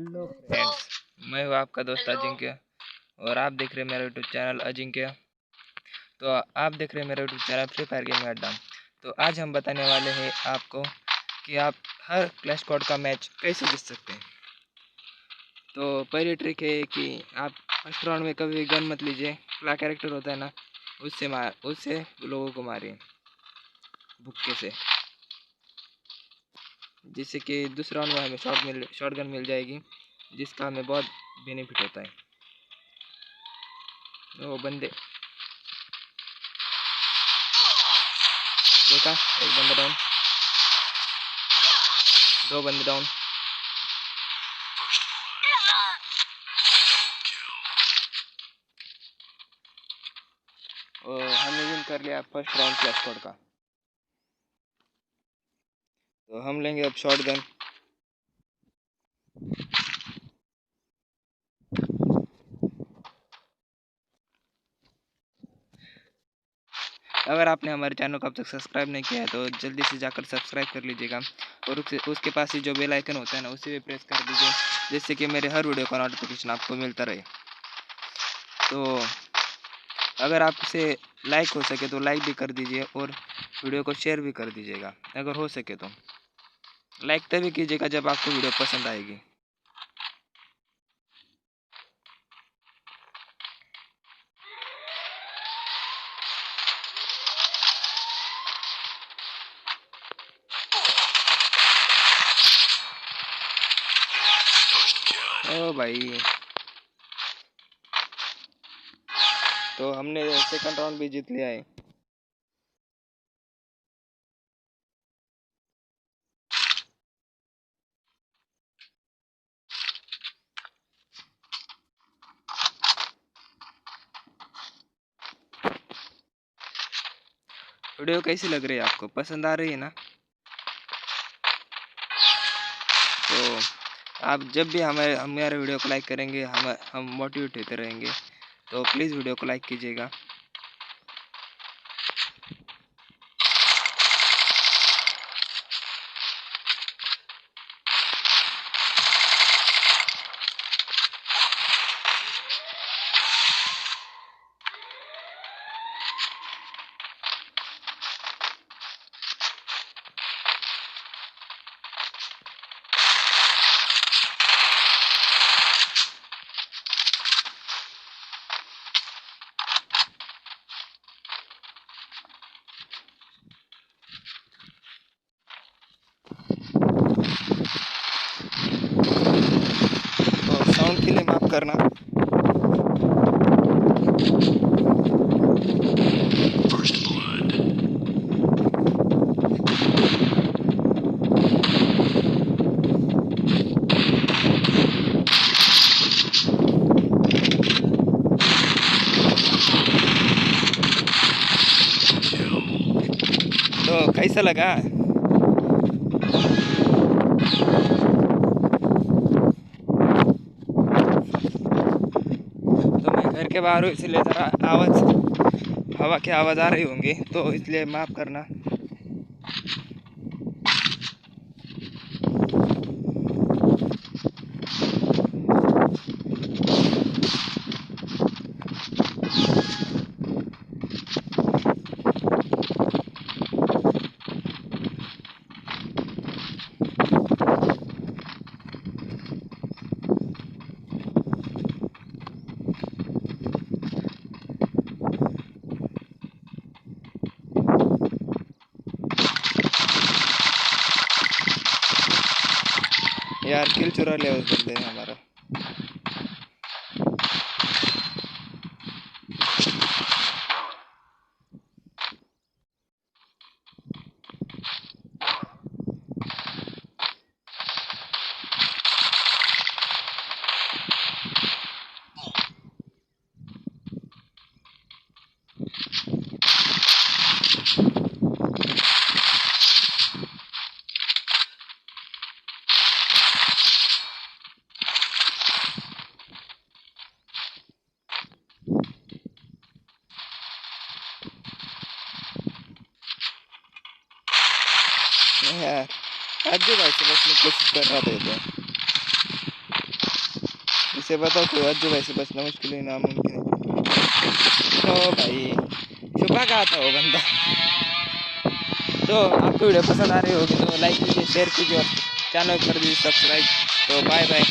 Hello friends, मैं हूँ आपका दोस्त अजिंक्य और आप देख रहे हैं मेरा यूट्यूब चैनल अजिंक्य। तो आप देख रहे हैं मेरा YouTube channel free fire gaming अड्डा। तो आज हम बताने वाले हैं आपको कि आप हर क्लैश स्क्वाड का मैच कैसे जीत सकते हैं। तो पहली ट्रिक है कि आप फर्स्ट राउंड में कभी गन मत लीजिए, पहला कैरेक्टर होता है ना, उससे लोगों को मारिए भुक्के से, जिससे कि दूसरे राउंड में हमें शॉर्ट गन मिल जाएगी, जिसका हमें बहुत बेनिफिट होता है। वो बंदे देखा, एक बंदा डाउन, दो बंदे डाउन। और हमने विन कर लिया फर्स्ट राउंड क्लैश स्क्वाड का। तो हम लेंगे अब शॉर्ट गन। अगर आपने हमारे चैनल को अब तक सब्सक्राइब नहीं किया है तो जल्दी से जाकर सब्सक्राइब कर लीजिएगा और उसके पास ही जो बेल आइकन होता है ना, उसे भी प्रेस कर दीजिए, जिससे कि मेरे हर वीडियो का नोटिफिकेशन आपको मिलता रहे। तो अगर आपसे लाइक हो सके तो लाइक भी कर दीजिए और वीडियो को शेयर भी कर दीजिएगा। अगर हो सके तो लाइक तभी कीजिएगा जब आपको वीडियो पसंद आएगी। ओ भाई, तो हमने सेकंड राउंड भी जीत लिया है। वीडियो कैसी लग रही है आपको, पसंद आ रही है ना? तो आप जब भी हमारे वीडियो को लाइक करेंगे हम मोटिवेट होते रहेंगे। तो प्लीज़ वीडियो को लाइक कीजिएगा। तो साउंड के लिए माफ़ करना। तो कैसा लगा? तो मैं घर के बाहर हूँ, इसलिए ज़रा हवा की आवाज़ आ रही होंगी, तो इसलिए माफ़ करना। यार किल चुरा लिया उस बंदे ने हमारा। यार आज भी भाई से बचने की कोशिश कर रहा था। से बताओ, कोई अज्जू भाई से बचना मुश्किल ही नामुमकिन है। तो भाई छुपा कहाँ था वो बंदा। तो आपको वीडियो पसंद आ रही होगी तो लाइक कीजिए, शेयर कीजिए और चैनल कर दीजिए सब्सक्राइब। तो बाय बाय।